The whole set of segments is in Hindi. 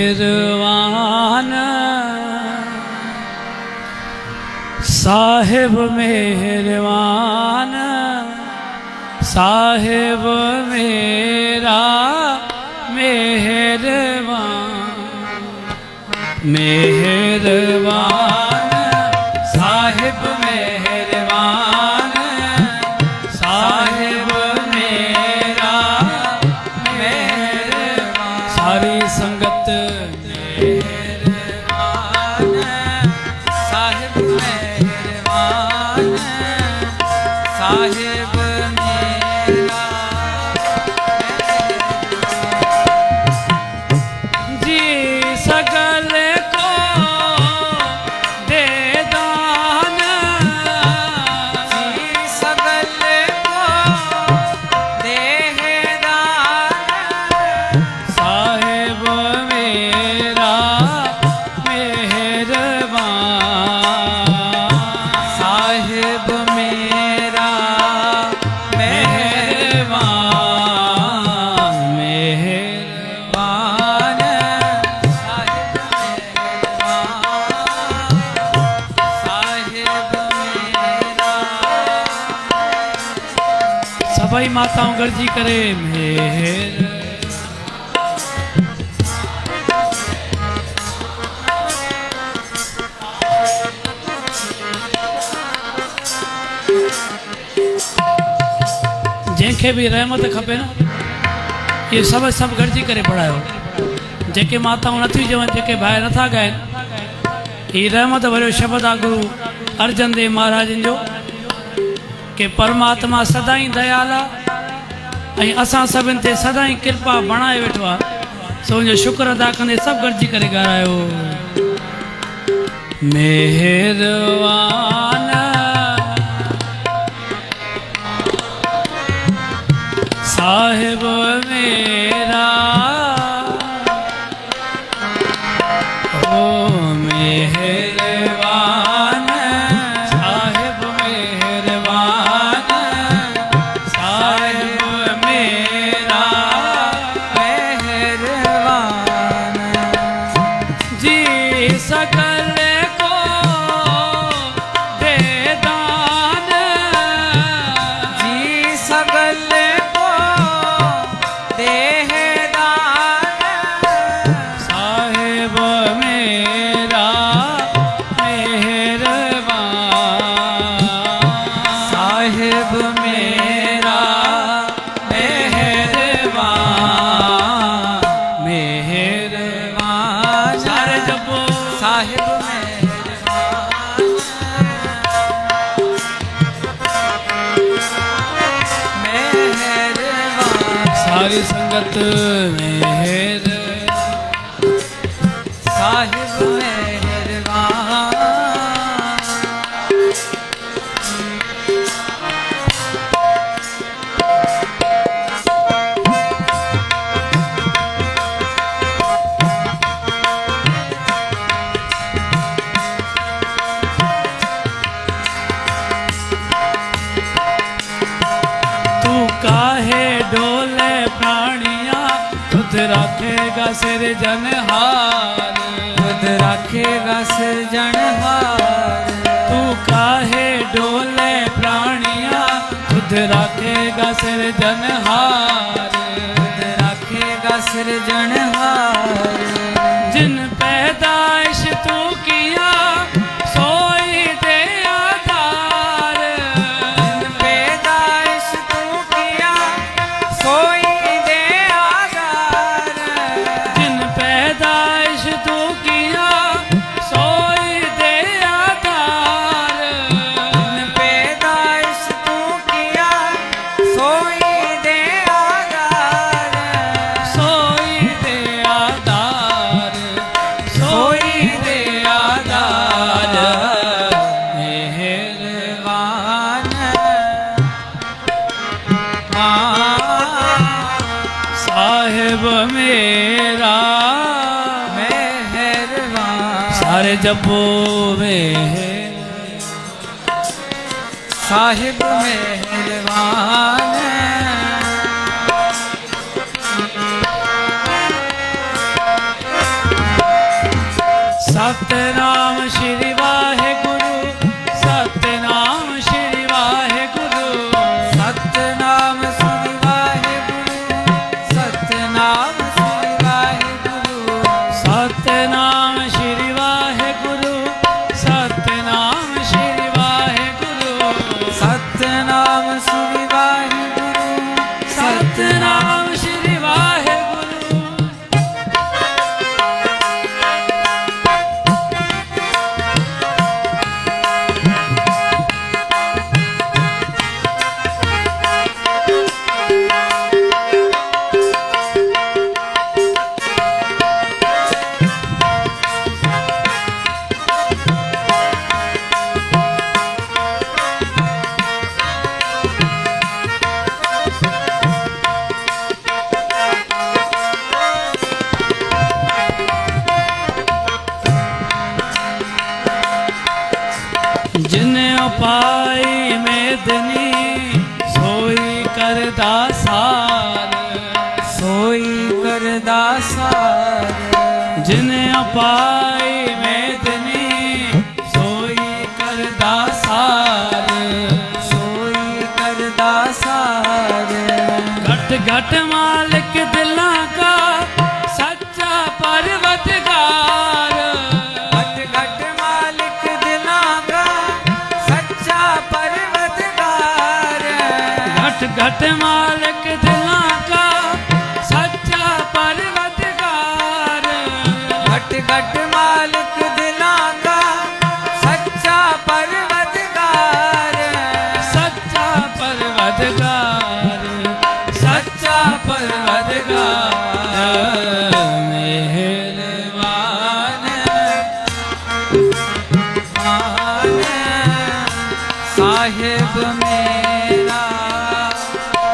मेहरबान साहिब मेहरबान साहिब मेरा मेहरबान मेहरबान साहिब मेहरबान साहिब मेरा मेहरबान सारी संगत मेहरबान साहिब मेहरबान साहिब मेरा जी सगल को दे दान जी सगल को दे दान साहिब मेरा मेहरबान साहिब मेरा मेहरबान मेहरबान साहिब मेरा सभई माताऊं गॾिजी करे मेहर जंहिंखे बि रहमत खपे न इहे सभु गॾिजी करे पढ़ायो जेके माताऊं नथियूं चवनि जेके भाई नथा ॻाइनि हीअ रहमत भरियो शब्द आहे गुरु अर्जन देव महाराजनि जो कि परमात्मा सदाई दयाल आहे ऐं असां सभिनि ते सदाई कृपा बणाए वेठो आहे सो हुनजो शुक्र अदा कंदे सभु गॾिजी करे ॻाल्हायो मेहरबान साहिब मेरा ओ मेहरबान साहिब मेहरबान साहिब मेरा मेहरबान जी सकल को दे दान जी सकल साहिब मेरा मेहरबान साहिब मेरा मेहरबान मेहरबान सारे जपो साहिब मेहरबान सारी संगत मेहर साहिब मेहरबान तू काहे डोले प्राणिया खुद रखेगा सिरजनहार खुद रखेगा सिरजनहार तू काहे डोले प्राणिया खुद रखेगा सिरजनहार खुद रखेगा सिरजनहार जिन पैदाइश तू किया सोई दे आधार जिन पैदाइश तू किया सोई दे आधार जिन पैदाइश तू किया सोई दे आधार जिन पैदाइश तू किया सोई दे आधार सोई दे आधार सोई दे आधार मेहरबान साहिब मेरा मेहरबान सारे जपो मेहर साहिब मेहरबान सतनाम श्री वाहेगुरु सतनाम श्री वाहेगुरु सतनाम श्री वाहेगुरु सतनाम श्री वाहेगुरु सतनाम श्री वाहेगुरु सतनाम श्री वाहेगुरु सतनाम श्री वाहेगुरु सतनाम श्री वाहेगुरु जिन्हें उपाय मेदनी सोई करदा सार सोई करदा सार जिन्हें उपाय मेदनी सोई करदा सार सोई करदा सार घट घट मालिक दिलां का सच्चा परवतगार घट घट मालिक दिलां का सच्चा परवतगार घट घट मालिक दिलां का सच्चा परवतगार घट घट मालिक दिलां का सच्चा परवतगार सच्चा परवतगार सच्चा परवतगार मेहरबान मान साहिब मेरा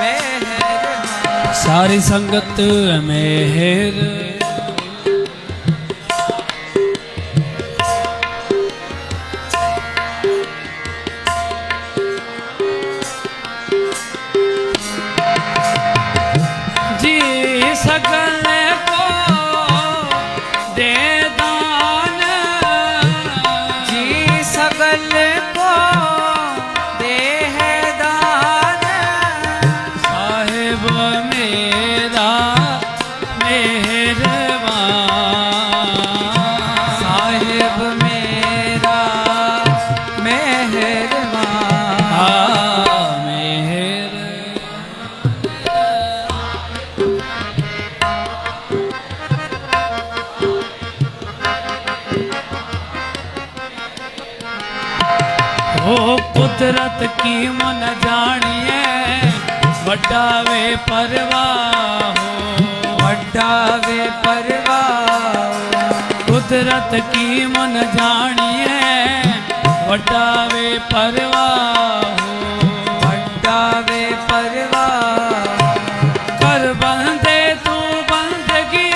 मेहरबान सारी संगत मेहर जी सकल को दे दान जी सगल को देह दान साहिब मेरा मेहरबान साहिब मेरा मेहरबान मेहर ओ कुदरत की मन जानिए वड्डा वे परवाह हो वड्डा वे परवाह कुदरत की मन जानिए वड्डा वे परवाह हो वड्डा वे परवाह कर बंदे तू बंदगी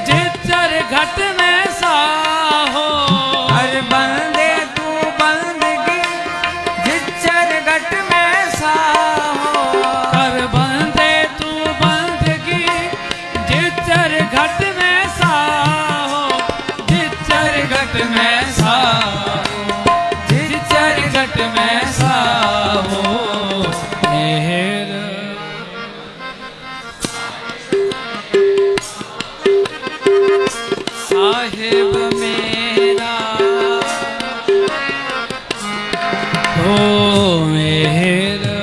जिचर घट में साहो हर बंदे तू बंदगी जिचर घट में साहो कर बंदे तू बंदगी जिचर घट में साहो जिचर घट में साहो जिचर घट में साहो मेहर साहिब मेरा ओ मेहरबान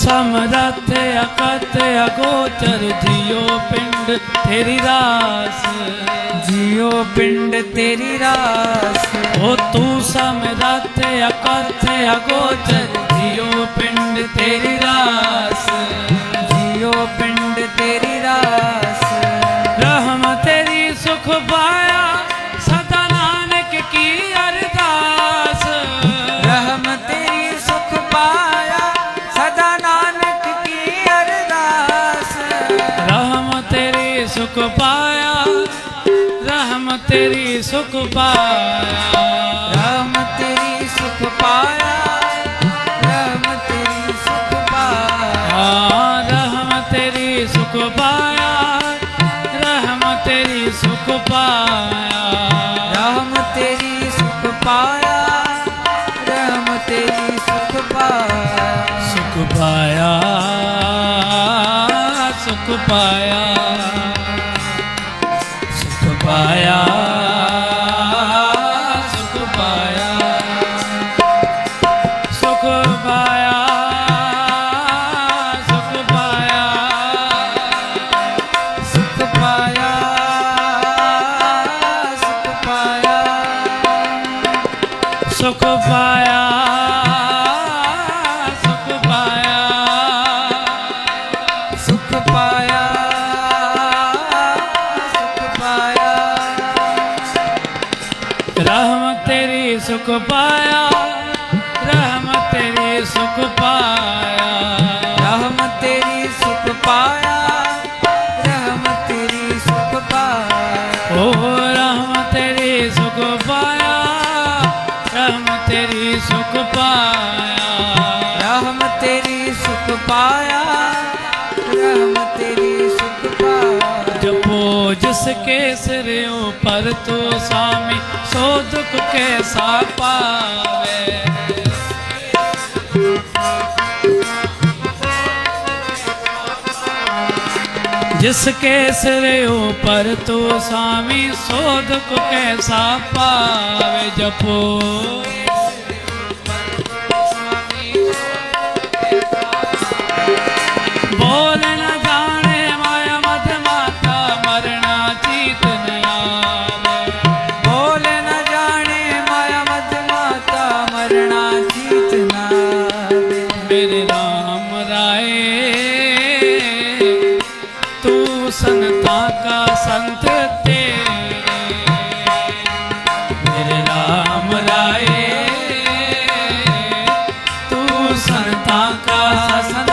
समरथ अकत अगोचर जियो पिंड तेरी रास जी जियो पिंड तेरी रास ओ तू समरथ अकथ अगोचर जियो पिंड तेरी रास जियो पिंड तेरी रास रहम तेरी सुख पाया सदा नानक की अरदास रहम तेरी सुख पाया सदा नानक की अरदास रहम तेरी सुख पाया रहम तेरी सुख पाया रहम तेरी सुख पाया रहम तेरी सुख पाया रहम तेरी सुख पाया रहम तेरी सुख पाया रहम तेरी सुख पाया रहम तेरी सुख पाया सुख पाया सुख पाया सुख पाया सुख पाया सुख पाया सुख पाया सुख पाया सुख पाया सुख पाया सुख पाया सुख पाया सुख पाया रहम तेरी सुख पाया रहम तेरी सुख पाया रहम तेरी सुख पाया रहम तेरी सुख पाया ओ रहम तेरी सुख पाया रहम तेरी सुख पाया रहम तेरी सुख पाया रहम तेरी सुख पाया जपो जिसके सिर ऊपर तो स्वामी सो दुख कैसा पावे जिसके सिर ऊपर तो स्वामी सो दुख कैसा पावे जपो बोल न जाने माया मत माता मरना चीत न आवे बोल न जाने माया मद माता मरना जीत ना मेरे राम राय तू संता का संत तेरे मेरे राम राय तू संता का संत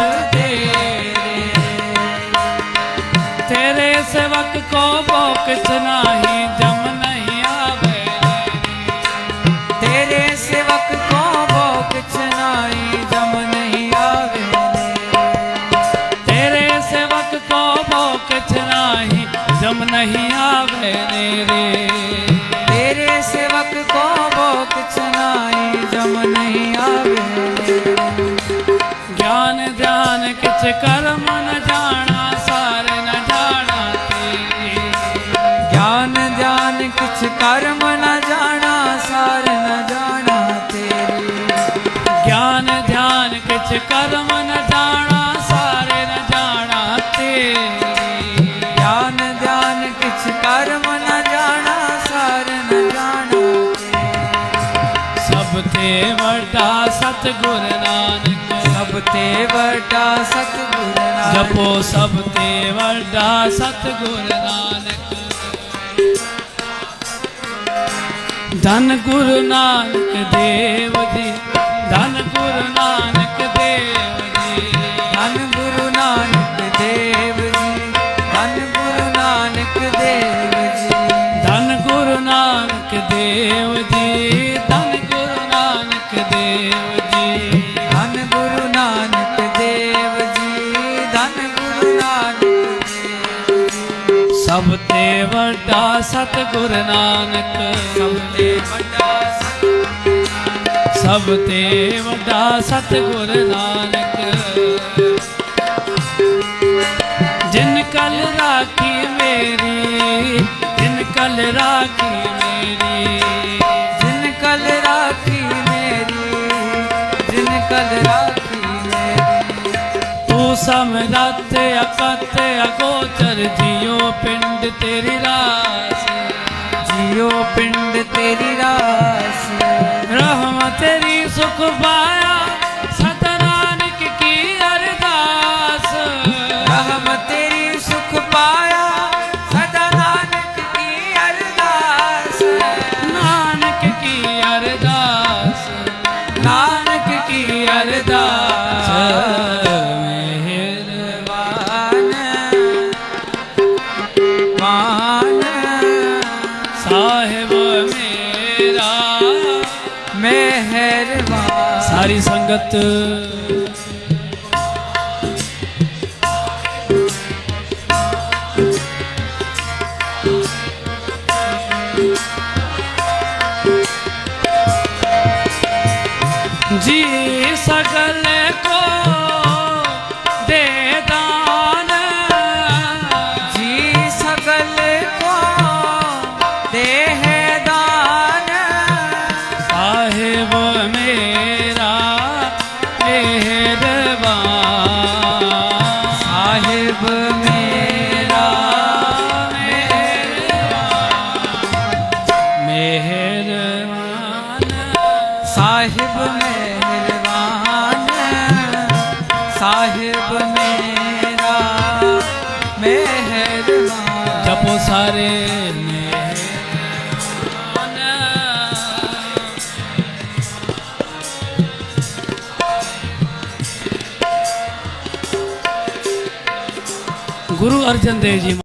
तेरे सेवक को वो किछ नाही जम नहीं आवे तेरे सेवक को वो किछ नाई जम नहीं आवे तेरे सेवक को वो किछ नाही जम नहीं आवे रे तेरे सेवक को वो किछ नाई जम नहीं आवे ज्ञान ध्यान किछ कर्म न जाना सार न जाना तेरी ज्ञान ध्यान किछ कर्म न जाना सार न जाना तेरी ज्ञान ध्यान किछ कर्म न जाना सार न जाना तेरी ज्ञान ध्यान किछ कर्म न जाना सार न जाना सब ते वड्डा सतगुर नानक सब ते वड्डा सतगुर नानक जपो सब ते वड्डा सतगुर नानक धन गुरु नानक देव जी धन गुरु नानक देव जी धन गुरु नानक देव जी धन गुरु नानक देव जी धन गुरु नानक देव जी धन गुरु नानक देव जी धन गुरु नानक देव जी धन गुरु नानक देव जी सब ते वड्डा सतगुर नानक सब ते वड्डा सब ते वड्डा सतगुर नानक जिन कल राखी मेरी जिन कल राखी मेरी जिन कल राखी मेरी जिन कल राखी मेरी तू समरथ अकथ अगोचर जियो पिंड तेरी रास जियो पिंड तेरी रास रहम तेरी सुख पाया सतनानक की अरदास रहम तेरी सुख पाया सदा नानक की अरदास नानक की अरदास नानक की अरदास वान वान साहिब मेरा मेहरबान। सारी संगत जी सकल को दे दान जी सकल को देह दान साहिब मेरा मेहरबान साहिब मेरा मेहरबान साहिब मेहरबान साहिब मेरा मेहरबान। जपो सारे गुरु अर्जन देव जी